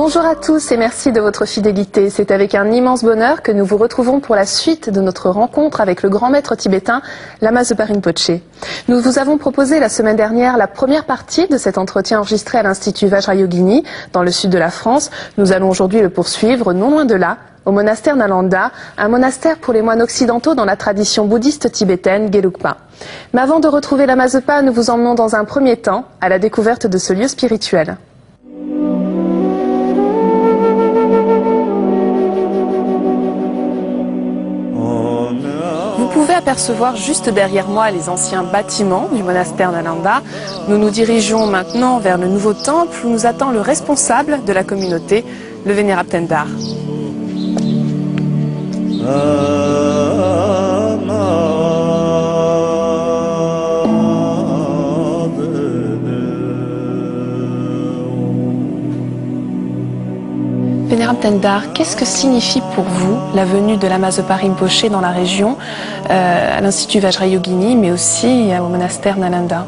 Bonjour à tous et merci de votre fidélité. C'est avec un immense bonheur que nous vous retrouvons pour la suite de notre rencontre avec le grand maître tibétain, Lama Zopa Rinpoche. Nous vous avons proposé la semaine dernière la première partie de cet entretien enregistré à l'Institut Vajrayogini, dans le sud de la France. Nous allons aujourd'hui le poursuivre, non loin de là, au monastère Nalanda, un monastère pour les moines occidentaux dans la tradition bouddhiste tibétaine Gelugpa. Mais avant de retrouver Lama Zopa, nous vous emmenons dans un premier temps à la découverte de ce lieu spirituel. Vous pouvez apercevoir juste derrière moi les anciens bâtiments du monastère Nalanda. Nous nous dirigeons maintenant vers le nouveau temple où nous attend le responsable de la communauté, le vénérable Tendar. Vénérable Tendar, qu'est-ce que signifie pour vous la venue de Lama Zopa Rinpoche dans la région, à l'Institut Vajrayogini, mais aussi au monastère Nalanda?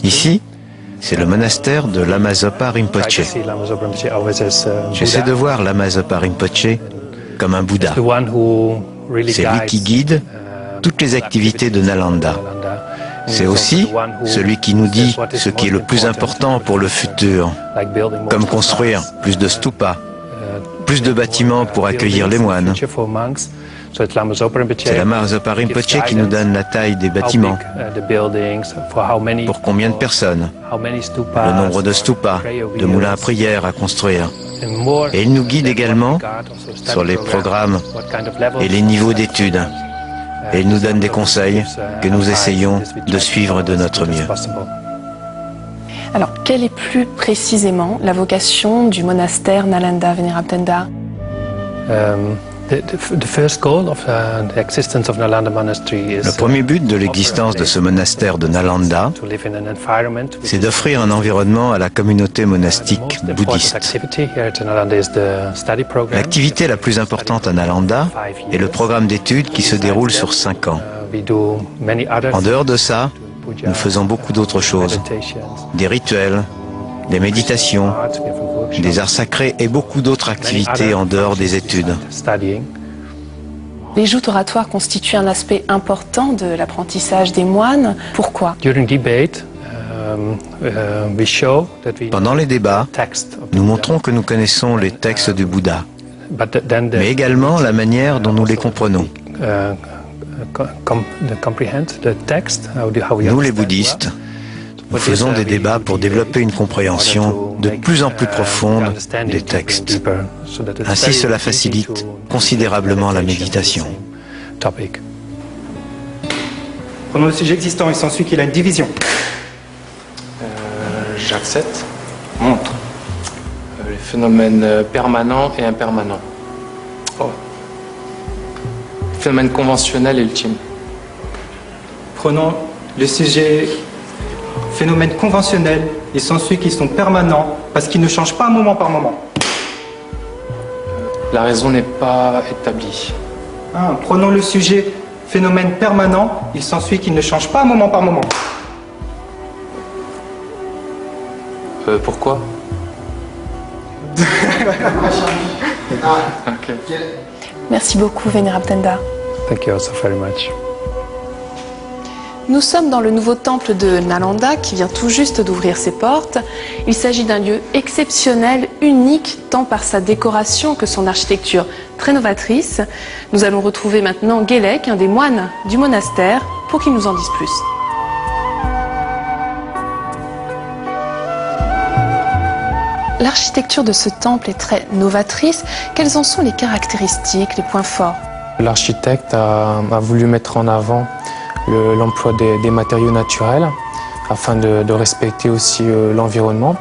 Ici, c'est le monastère de Lama Zopa Rinpoche. J'essaie de voir Lama Zopa Rinpoche comme un Bouddha. C'est lui qui guide toutes les activités de Nalanda. C'est aussi celui qui nous dit ce qui est le plus important pour le futur, comme construire plus de stupas, plus de bâtiments pour accueillir les moines. C'est Lama Zopa Rinpoche qui nous donne la taille des bâtiments, pour combien de personnes, le nombre de stupas, de moulins à prière à construire. Et il nous guide également sur les programmes et les niveaux d'études. Et il nous donne des conseils que nous essayons de suivre de notre mieux. Alors, quelle est plus précisément la vocation du monastère Nalanda, Vénérable Tendar? Le premier but de l'existence de ce monastère de Nalanda, c'est d'offrir un environnement à la communauté monastique bouddhiste. L'activité la plus importante à Nalanda est le programme d'études qui se déroule sur 5 ans. En dehors de ça, nous faisons beaucoup d'autres choses. Des rituels, des méditations, des arts sacrés et beaucoup d'autres activités en dehors des études. Les joutes oratoires constituent un aspect important de l'apprentissage des moines. Pourquoi? Pendant les débats, nous montrons que nous connaissons les textes du Bouddha, mais également la manière dont nous les comprenons. Nous, les bouddhistes, nous faisons des débats pour développer une compréhension de plus en plus profonde des textes. Ainsi, cela facilite considérablement la méditation. Prenons le sujet existant, il s'ensuit qu'il a une division. J'accepte. Montre. Les phénomènes permanents et impermanents. Oh. Phénomène conventionnel et ultime. Prenons le sujet phénomène conventionnel, il s'ensuit qu'ils sont permanents parce qu'ils ne changent pas moment par moment. La raison n'est pas établie. Prenons le sujet phénomène permanent, il s'ensuit qu'il ne change pas moment par moment. Pourquoi? Okay. Merci beaucoup, Vénérable Tendar. Thank you also very much. Nous sommes dans le nouveau temple de Nalanda qui vient tout juste d'ouvrir ses portes. Il s'agit d'un lieu exceptionnel, unique, tant par sa décoration que son architecture très novatrice. Nous allons retrouver maintenant Gelek, un des moines du monastère, pour qu'il nous en dise plus. L'architecture de ce temple est très novatrice. Quelles en sont les caractéristiques, les points forts? L'architecte a voulu mettre en avant l'emploi des matériaux naturels afin de respecter aussi l'environnement.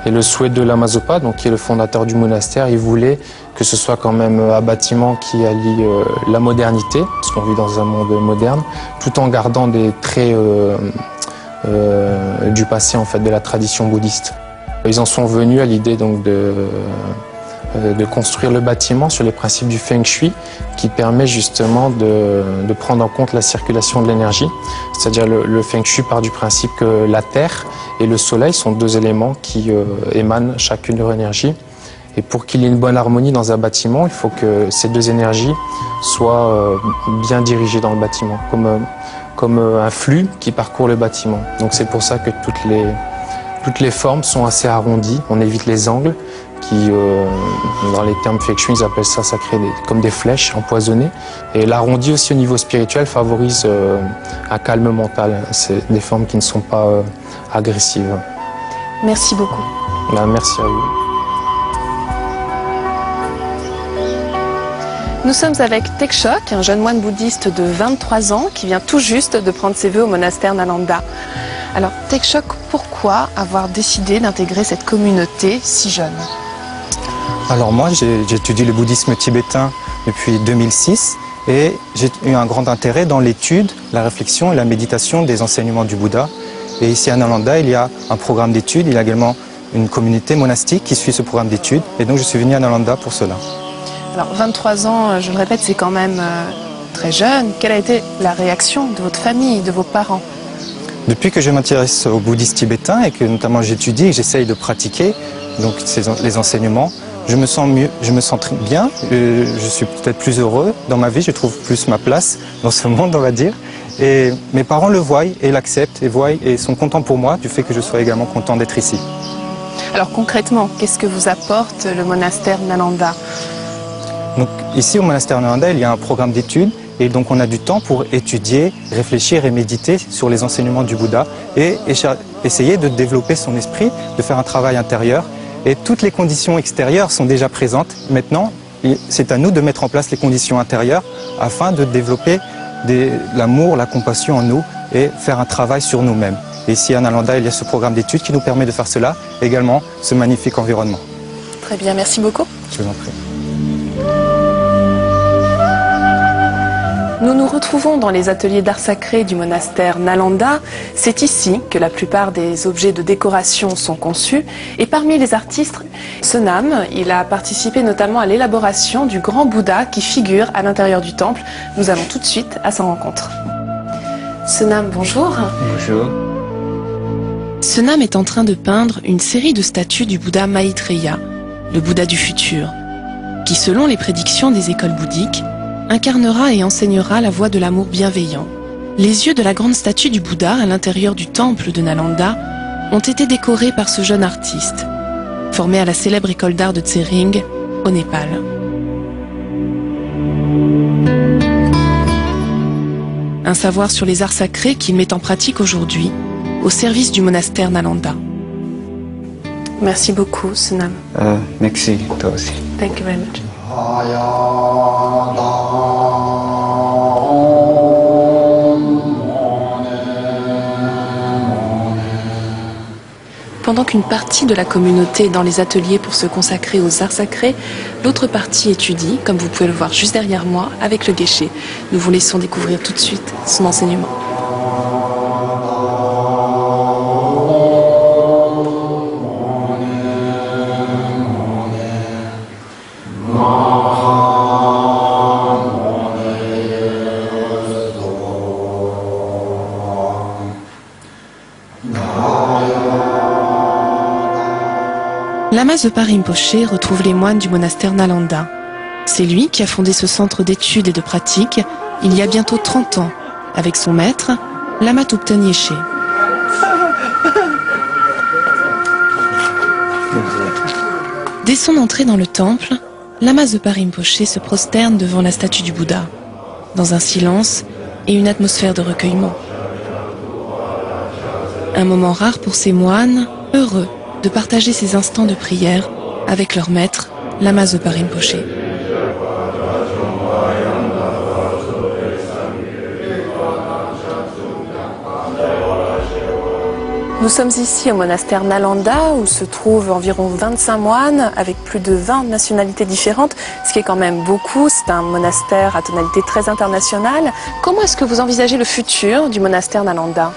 Et le souhait de Lama Zopa, donc qui est le fondateur du monastère, il voulait que ce soit quand même un bâtiment qui allie la modernité, parce qu'on vit dans un monde moderne, tout en gardant des traits du passé, en fait, de la tradition bouddhiste. Ils en sont venus à l'idée donc de construire le bâtiment sur les principes du Feng Shui qui permet justement de prendre en compte la circulation de l'énergie. C'est-à-dire le Feng Shui part du principe que la Terre et le Soleil sont deux éléments qui émanent chacune leur énergie. Et pour qu'il y ait une bonne harmonie dans un bâtiment, il faut que ces deux énergies soient bien dirigées dans le bâtiment, comme un flux qui parcourt le bâtiment. Donc c'est pour ça que toutes les formes sont assez arrondies, on évite les angles, qui dans les termes Feng Shui, ils appellent ça crée comme des flèches empoisonnées. Et l'arrondi aussi au niveau spirituel favorise un calme mental. C'est des formes qui ne sont pas agressives. Merci beaucoup. Merci à vous. Nous sommes avec Tekshok, un jeune moine bouddhiste de 23 ans qui vient tout juste de prendre ses vœux au monastère Nalanda. Alors Tekshok, pourquoi avoir décidé d'intégrer cette communauté si jeune? Alors moi, j'étudie le bouddhisme tibétain depuis 2006 et j'ai eu un grand intérêt dans l'étude, la réflexion et la méditation des enseignements du Bouddha. Et ici à Nalanda, il y a un programme d'études, il y a également une communauté monastique qui suit ce programme d'études. Et donc je suis venu à Nalanda pour cela. Alors 23 ans, je le répète, c'est quand même très jeune. Quelle a été la réaction de votre famille, de vos parents? Depuis que je m'intéresse au bouddhisme tibétain et que notamment j'étudie et j'essaye de pratiquer donc les enseignements, je me sens mieux, je me sens très bien, je suis peut-être plus heureux dans ma vie, je trouve plus ma place dans ce monde, on va dire. Et mes parents le voient et l'acceptent et sont contents pour moi du fait que je sois également content d'être ici. Alors concrètement, qu'est-ce que vous apporte le monastère Nalanda? Donc ici au monastère Nalanda, il y a un programme d'études et donc on a du temps pour étudier, réfléchir et méditer sur les enseignements du Bouddha et essayer de développer son esprit, de faire un travail intérieur. Et toutes les conditions extérieures sont déjà présentes. Maintenant, c'est à nous de mettre en place les conditions intérieures afin de développer l'amour, la compassion en nous et faire un travail sur nous-mêmes. Et ici à Nalanda, il y a ce programme d'études qui nous permet de faire cela, également ce magnifique environnement. Très bien, merci beaucoup. Je vous en prie. Nous nous retrouvons dans les ateliers d'art sacré du monastère Nalanda. C'est ici que la plupart des objets de décoration sont conçus. Et parmi les artistes, Sonam, il a participé notamment à l'élaboration du grand Bouddha qui figure à l'intérieur du temple. Nous allons tout de suite à sa rencontre. Sonam, bonjour. Bonjour. Sonam est en train de peindre une série de statues du Bouddha Maitreya, le Bouddha du futur, qui selon les prédictions des écoles bouddhiques, incarnera et enseignera la voie de l'amour bienveillant. Les yeux de la grande statue du Bouddha à l'intérieur du temple de Nalanda ont été décorés par ce jeune artiste, formé à la célèbre école d'art de Tsering, au Népal. Un savoir sur les arts sacrés qu'il met en pratique aujourd'hui, au service du monastère Nalanda. Merci beaucoup, Sonam. Merci, toi aussi. Thank you very much. Pendant qu'une partie de la communauté est dans les ateliers pour se consacrer aux arts sacrés, l'autre partie étudie, comme vous pouvez le voir juste derrière moi, avec le geshe. Nous vous laissons découvrir tout de suite son enseignement. Lama Zopa Rinpoche retrouve les moines du monastère Nalanda. C'est lui qui a fondé ce centre d'études et de pratique il y a bientôt 30 ans, avec son maître, Lama Thubten Yeshe. Dès son entrée dans le temple, Lama Zopa Rinpoche se prosterne devant la statue du Bouddha, dans un silence et une atmosphère de recueillement. Un moment rare pour ces moines, heureux de partager ces instants de prière avec leur maître, Lama Zopa Rinpoche. Nous sommes ici au monastère Nalanda où se trouvent environ 25 moines avec plus de 20 nationalités différentes, ce qui est quand même beaucoup. C'est un monastère à tonalité très internationale. Comment est-ce que vous envisagez le futur du monastère Nalanda ?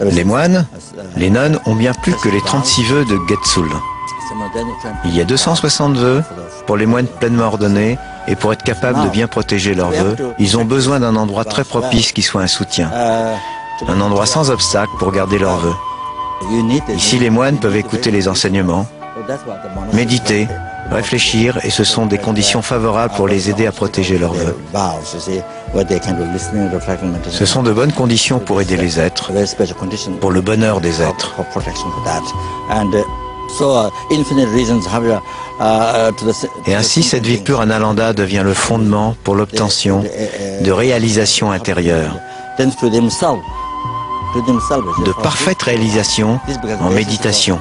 Les moines, les nonnes ont bien plus que les 36 vœux de Getsul. Il y a 260 vœux pour les moines pleinement ordonnés, et pour être capables de bien protéger leurs vœux, ils ont besoin d'un endroit très propice qui soit un soutien. Un endroit sans obstacle pour garder leurs vœux. Ici, les moines peuvent écouter les enseignements, méditer, réfléchir, et ce sont des conditions favorables pour les aider à protéger leurs vœux. Ce sont de bonnes conditions pour aider les êtres, pour le bonheur des êtres. Et ainsi, cette vie pure à Nalanda devient le fondement pour l'obtention de réalisations intérieures, de parfaite réalisation en méditation.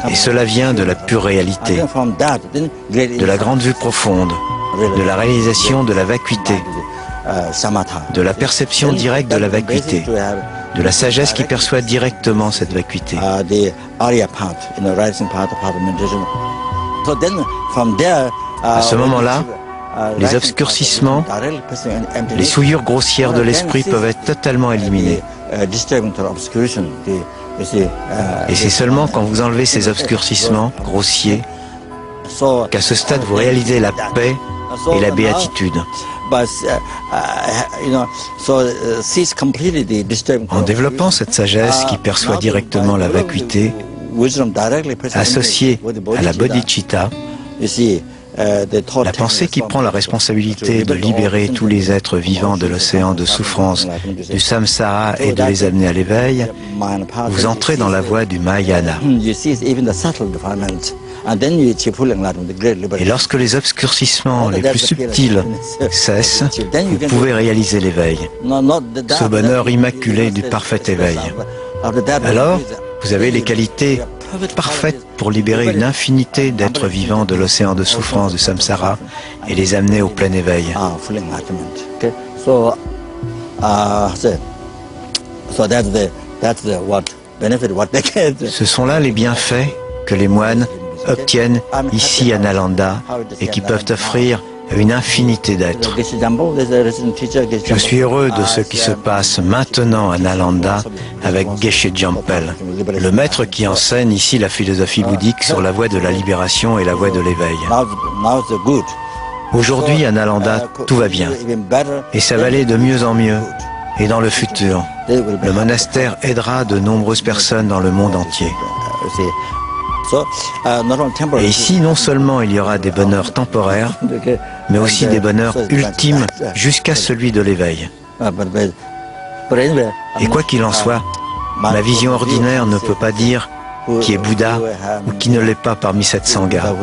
Et cela vient de la pure réalité, de la grande vue profonde, de la réalisation de la vacuité, de la perception directe de la vacuité, de la sagesse qui perçoit directement cette vacuité. À ce moment-là, les obscurcissements, les souillures grossières de l'esprit peuvent être totalement éliminées. Et c'est seulement quand vous enlevez ces obscurcissements grossiers qu'à ce stade vous réalisez la paix et la béatitude. En développant cette sagesse qui perçoit directement la vacuité, associée à la bodhicitta, la pensée qui prend la responsabilité de libérer tous les êtres vivants de l'océan de souffrance, du samsara et de les amener à l'éveil, vous entrez dans la voie du Mahayana. Et lorsque les obscurcissements les plus subtils cessent, vous pouvez réaliser l'éveil, ce bonheur immaculé du parfait éveil. Alors, vous avez les qualités parfaites pour libérer une infinité d'êtres vivants de l'océan de souffrance du samsara et les amener au plein éveil. Ce sont là les bienfaits que les moines obtiennent ici à Nalanda et qui peuvent offrir une infinité d'êtres. Je suis heureux de ce qui se passe maintenant à Nalanda avec Geshe Jampel, le maître qui enseigne ici la philosophie bouddhique sur la voie de la libération et la voie de l'éveil. Aujourd'hui à Nalanda, tout va bien et ça va aller de mieux en mieux. Et dans le futur, le monastère aidera de nombreuses personnes dans le monde entier. Et ici, non seulement il y aura des bonheurs temporaires, mais aussi des bonheurs ultimes jusqu'à celui de l'éveil. Et quoi qu'il en soit, ma vision ordinaire ne peut pas dire qui est Bouddha ou qui ne l'est pas parmi cette sangha.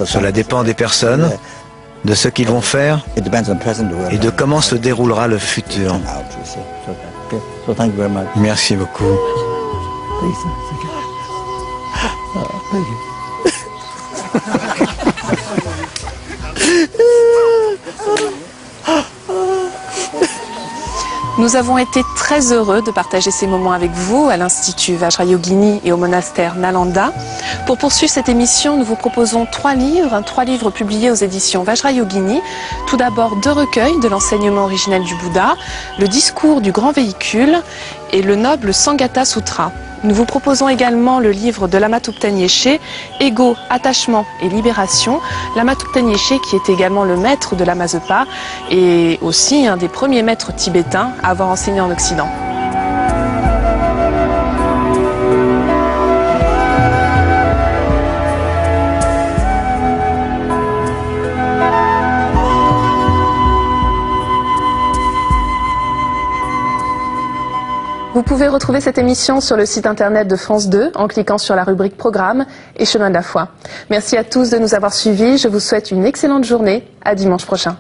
Cela dépend des personnes, de ce qu'ils vont faire et de comment se déroulera le futur. Merci beaucoup. Nous avons été très heureux de partager ces moments avec vous à l'Institut Vajrayogini et au monastère Nalanda. Pour poursuivre cette émission, nous vous proposons 3 livres publiés aux éditions Vajrayogini. Tout d'abord 2 recueils de l'enseignement originel du Bouddha, le discours du grand véhicule et le noble Sangata Sutra. Nous vous proposons également le livre de Lama Thubten Yeshe, Ego, Attachement et Libération. Lama Thubten Yeshe qui est également le maître de Lama Zopa et aussi un des premiers maîtres tibétains à avoir enseigné en Occident. Vous pouvez retrouver cette émission sur le site internet de France 2 en cliquant sur la rubrique Programme et Chemin de la Foi. Merci à tous de nous avoir suivis. Je vous souhaite une excellente journée. À dimanche prochain.